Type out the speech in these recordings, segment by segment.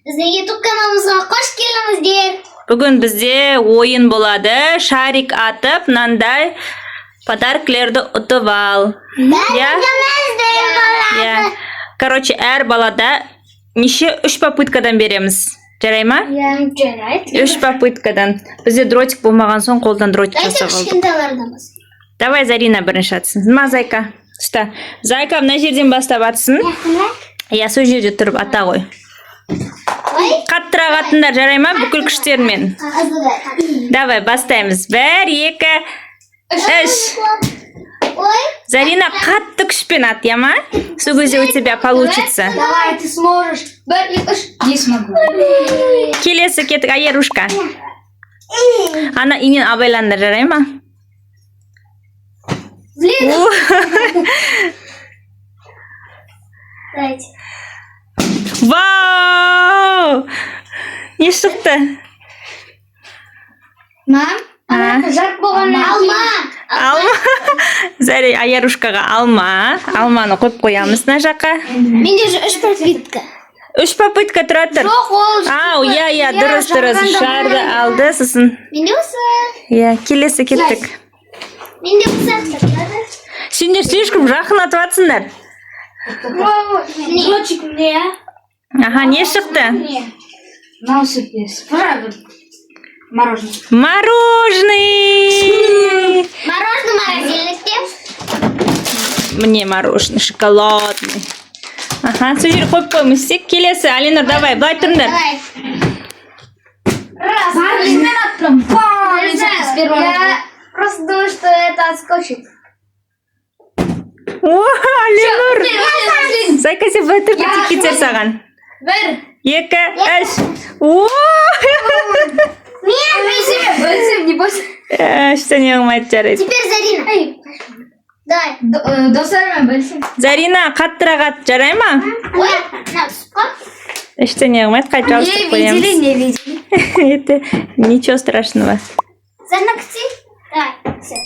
Біздің YouTube каналымызға қош келдіңіздер. Бүгін бізде ойын болады. Шарик атып, мынандай подаркілерді ұтып ал. Короче, әр балада неше 3 попыткадан береміз. Жарай ма? Жарайды. 3 попыткадан. Бізде дротик болмаған соң қолдан дротик жасап алдық. Кішкентайлардан. Давай, Зарина бірінші атсын. Ма, Зайка? Ұста. Зайка мына жерден бастап атсын. Я сол жерде тұрып ата ғой. Қаттырақ атыңдар, жарай ма? Бүкіл күштермен. Давай, бастаймыз. 1, 2, 3. Зарина қатты күшпен ат, я ма? Сол кезде у тебя получится. Давай, ты сможешь. 1, 2, 3. Не смогу. Келесі кеттік, Аярушка. Ана инен абайландар, жарай ма? Блин. Давайте. Вау! Не шықты? Мам, жарық болғаннан алма. Алма. Зәре Аярушкаға алма. Алманы қойып қоямыз мына жаққа. Менде же 3 попытка. 3 попытка тұра тұр. Жоқ, ол. Ау, я, дұрыс. Шарды алды, сосын. Менде осы. Я, келесі кеттік. Менде осы. Сендер слишком жақын атып атсыңдар. Дротик мне. Аха, не шықты? На сюрприз. Правда. Мороженое. Мороженый! Мороженое в морозильнике. Мне мороженый, шоколадный. Аха, сол жер қойып қоймыз тек. Келесі, Алинур, давай, былай тұрыңдар. Давай. Раз. Мен аттым. Я просто думаю, что это отскочит. О, Алинур! Зайка, сен былай тұрды, тек кетер саған. 1. 2, 3. О! Бөлсем, не бойся. Ештеңе қылмайды, жарайды. Теперь Зарина. Давай. Достармен бөлсем. Зарина, қаттырақ ат, жарай ма? Ой, на спа. Ештеңе қылмайды, қайта жауыстырып қоямыз. Не видели. Это ничего страшного. Зарина, кти. Давай, все.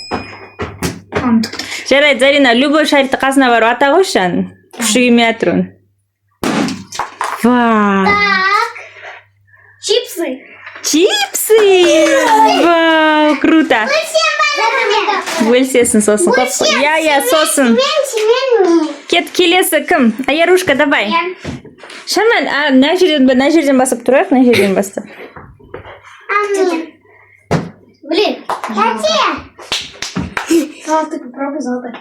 Жарайды, Зарина, любой шарикті қасына барып ата қойшы. Күші келмей жатырмын. Вау! Так. Чипсы. Чипсы! Вау, круто! Бөлсесін сосын. Я, сосын. Кет, келесі кім? Аярушка, давай. Шаман, мына жерден басып тұрайық, мына жерден бастап. Блин. Золотой, попробуй золотой.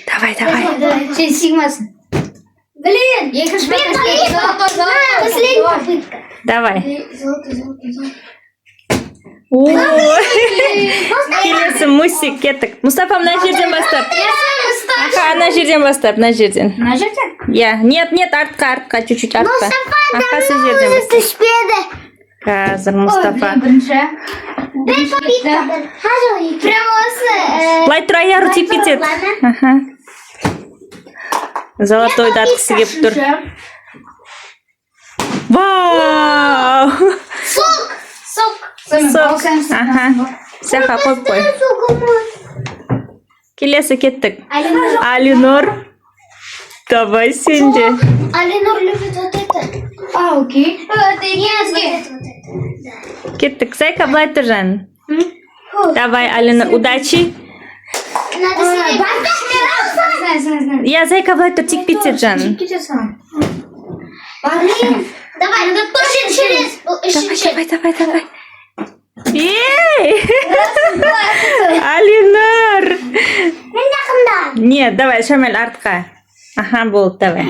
Давай. Сен сигмасын. Блин. Последняя попытка. Давай. Золотой. О, келесі Мусик, кеттік. Мұстафа, мына жерден бастап. Аха, мына жерден бастап, мына жерден. На жерден? Я, нет, артқа, чуть-чуть артқа. Аха, сол жерден бастап. Түспеді. Қазір Мұстафа. Бірінші. Дай попытка. Прямо осы. Былай тұр, Аяру тиіп кетеді. Аха. Золотойды атқысы кеп тұр. Вау! Сок. Аха. Сяха, қойып қой. Келесі кеттік. Алинур. Давай сен де. Алинур любит вот это. Окей. Кеттік. Зайка, былай тұр жан. Давай, Алинур, удачи. Надо Знаю. Я, Зайка, былай тұр, тик кетеді жан. Давай, надо тоже через. Давай. Ей! Алинур! Мен жақында. Нет, давай, шамал артқа. Аха, болды, давай.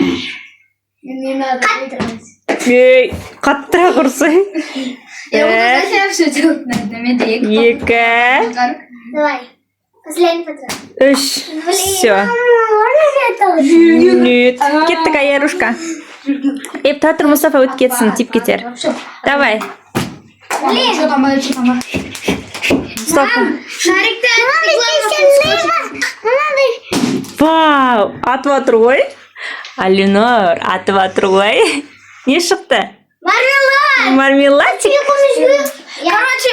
Мне надо выиграть. Ей, қаттырақ ұрсай. Я буду зачем все делать на меде? 2, Давай. Последний патрон. 3. Все. Можно Нет. Кеттік, Аярушка. Тұра тұр, Мұстафа өтіп кетсін, тиіп кетер. Давай. Блин. Что там? Стоп. Шарикті. Вау, атып атыр ғой. Алинур, атып атыр ғой. Не шықты? Мармелад. Мармеладик? Короче,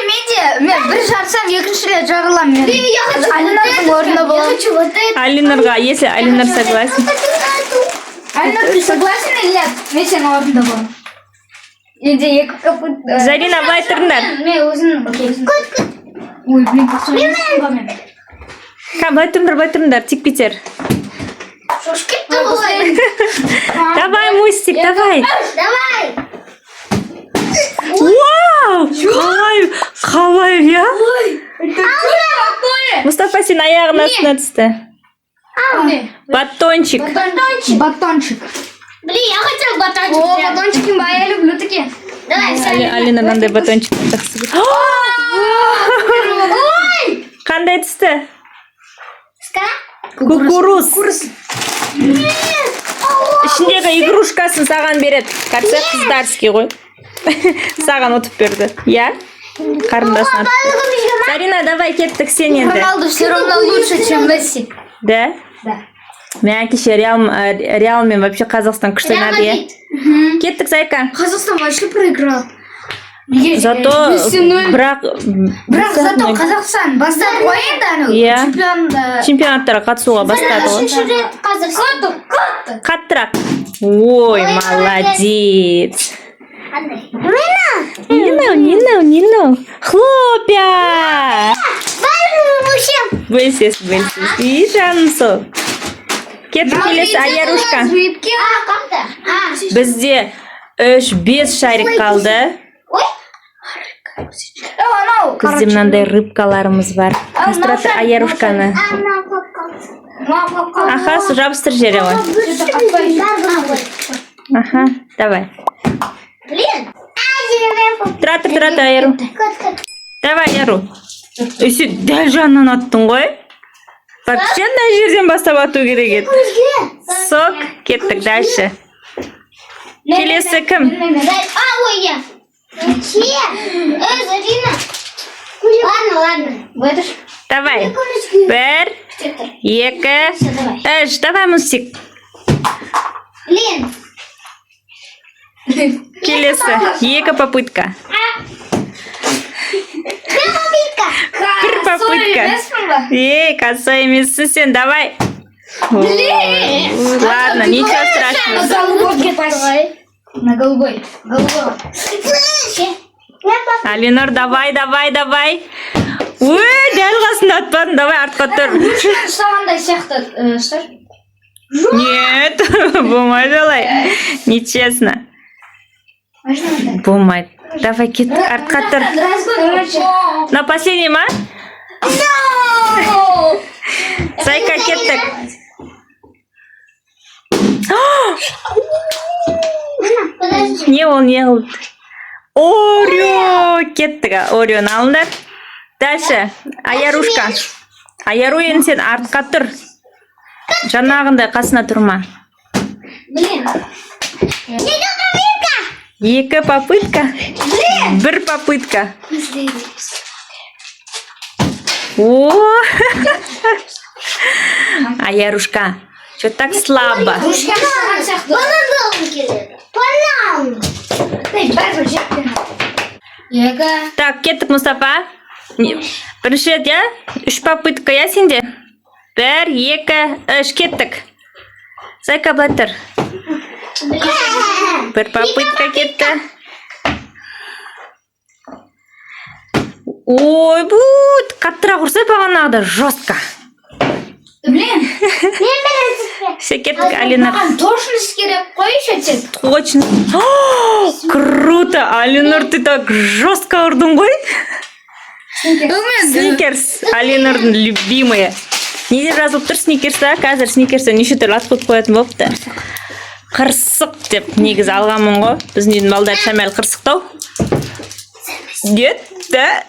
мен бір жарсам, екінші рет жарылам мен. Алинурдың орнына боламын. Я хочу вот это. Алинурға, если Алинур согласен. Алинур, ты согласен или нет? Мен сенің орнында боламын. Менде екі капут. Зарина, былай тұрыңдар. Мен өзім. Ой, блин, посмотри. Былай тұрыңдар, тикпетер. Шошки толы. Давай, Мустик, давай. Давай. Вау! Қалай, я? Мұстафа, сен аяғын астына түсті. Батончик. Батончик. Блин, я хотел батончик. О, батончики мои, я люблю такие. Давай, Алина мынандай батончик жақсы көреді. Ой! Қандай түсті? Скара? Кукуруз. Ішіндегі игрушкасын саған береді. Қарсы қыздарский ғой. Саған ұтып берді. Я? Қарындасына. Зарина, давай кеттік сен енді. Роналду все равно лучше, чем Месси. Да? Да. Мен кеше Реал мен вообще Қазақстан күшті ойнады, я. Кеттік, Зайка. Қазақстан вообще проиграл. Зато бірақ зато Қазақстан бастап қойды анау Иә. чемпионда. чемпионаттарға қатысуға бастады ғой. Қаттырақ. Ой, молодец. Не ну. Хлопья. Бөлсес. И жаным сол. Кеттік келесі аярушка. Бізде 3-5 шарик қалды. Бізде мынандай рыбкаларымыз бар. Кастратор аярушканы. Аха, жабыстыр жере ғой. Аха, давай. Тұра, Аяру. Давай, Аяру. Өсі дәл жанынан аттың ғой. Вообще мына жерден бастап ату керек еді. Сок, кеттік дальше. Келесі кім? Ой, я. Зарина. Ладно. Давай. 1, 2, 3. Давай, Мустик. Блин. Келесі. 2 попытка. Бір попытка. Косой емессің сен, давай. Ладно, ничего страшного. На голубой. Алинор, давай. Ой, дәл қасында атпадың, давай артқа тұр. Ұстағандай сияқты ұстар. Нет, болмайды олай. Нечестно. Болмайды. Давай кет, артқа тұр. На последний ма? Зайка, кеттік. Не ол? Орео, кеттік. Ореоны алыңдар. Дальше, аярушка. Аяру енді сен артқа тұр. Жанағындай қасына тұрма. Блин. 2 попытка. 1 попытка. О! Аярушка, что так слабо? Так, кеттік, Мұстафа. Бірінші рет, я? 3 попытка, я сенде? 1, 2, 3, кеттік. Зайка, былай тұр. 1 попытка кетті. Ой, бұд, қаттырақ ұрса бағанағыда жестко. Блин. Все, кеттік, Алина. Точность керек қой еще. Точно. Круто, Алинор, ты так жестко ұрдың ғой. Сникерс, Алинордың любимые. Неде жазылып тұр сникерса, қазір сникерса неше түрлі ат қойып қоятын болыпты. Қырсық деп негізі алғанмын ғой. Біздің үйдің балдары шамәл қырсықтау. Нет, да?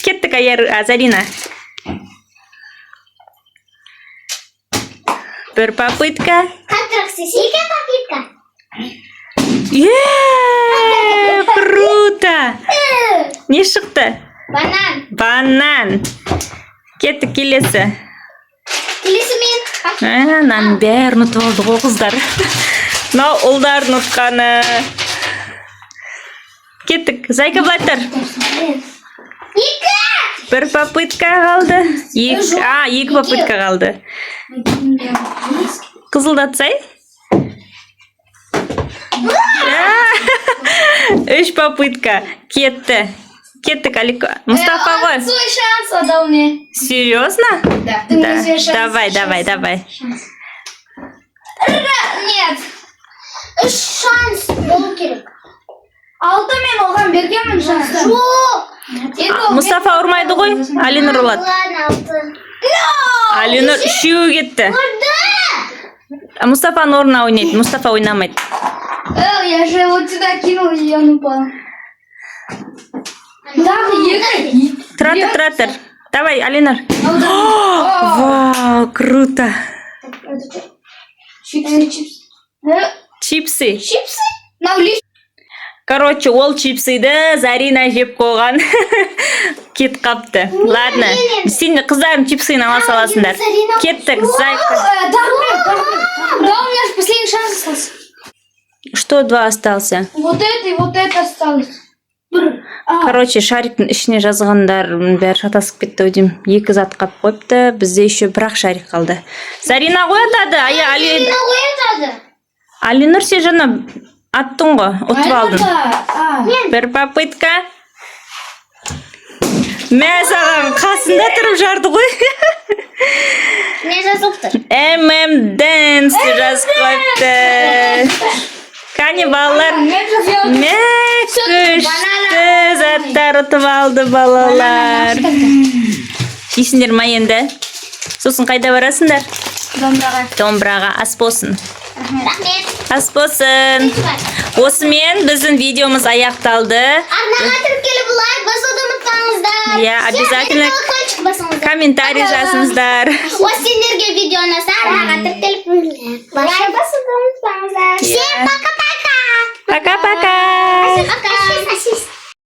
Кеттік, Зарина. 1 попытка. Круто! Не шықты? Банан. Кеттік, келесі. Наның бәрін ұтып алды ғой қыздар. Мынау ұлдардың ұтқаны. Кеттік, Зайка, былай тұр. 1 попытка қалды. 2 попытка қалды. Қызылдатсай. 3 попытка. Кетті. Кеттік, Алик. Мұстафа ғой. Свой шанс отдал мне. Серьезно? Да. Ты мне свой шанс. Давай. Нет. Шанс болу керек. Алты мен оған бергенмін шансты. Жоқ. Мұстафа ұрмайды ғой. Алинұр ұрады. Ладно, 6. Алинұр үшеуі кетті. Мұстафаның орнына ойнайды. Мұстафа ойнамайды. Я же вот сюда кинул, и он упал. Да, Тұратыр. Давай, Алинұр. Вау, круто. Чипсы. На улице. Короче, ол чипсыйды Зарина жеп қойған. Кет қапты. Ладно. Сен қыздарым чипсыйын ала саласыңдар. Кеттік, зайка. Да, у меня же последний шанс остался. Что 2 остался? Вот это и вот это осталось. Короче, шариктің ішіне жазғандар бәрі шатасып кетті өдем. 2 зат қап қойыпты. Бізде еще бірақ шарик қалды. Зарина ғой атады. Алинұр, сен жаңа аттың ғой. Ұтып алдың. Бір попытка. Мә саған қасында тұрып жарды ғой. Не жазып тұр? MM Dance жазып қойыпты. Кәне балалар. Мә күшті заттар ұтып алды балалар. Жейсіңдер ма енді? Сосын қайда барасыңдар? Домбыраға. Ас болсын. Рахмет. Ас болсын. Осымен біздің видеомыз аяқталды. Арнаға тіркеліп лайк басуды ұмытпаңыздар. Я обязательно Колокольчик басыңыздар. комментарий жазыңыздар. Осы сендерге видео ұнаса арнаға тіркеліп лайк басуды ұмытпаңыздар. Всем пока-пока. Пока-пока. Пока.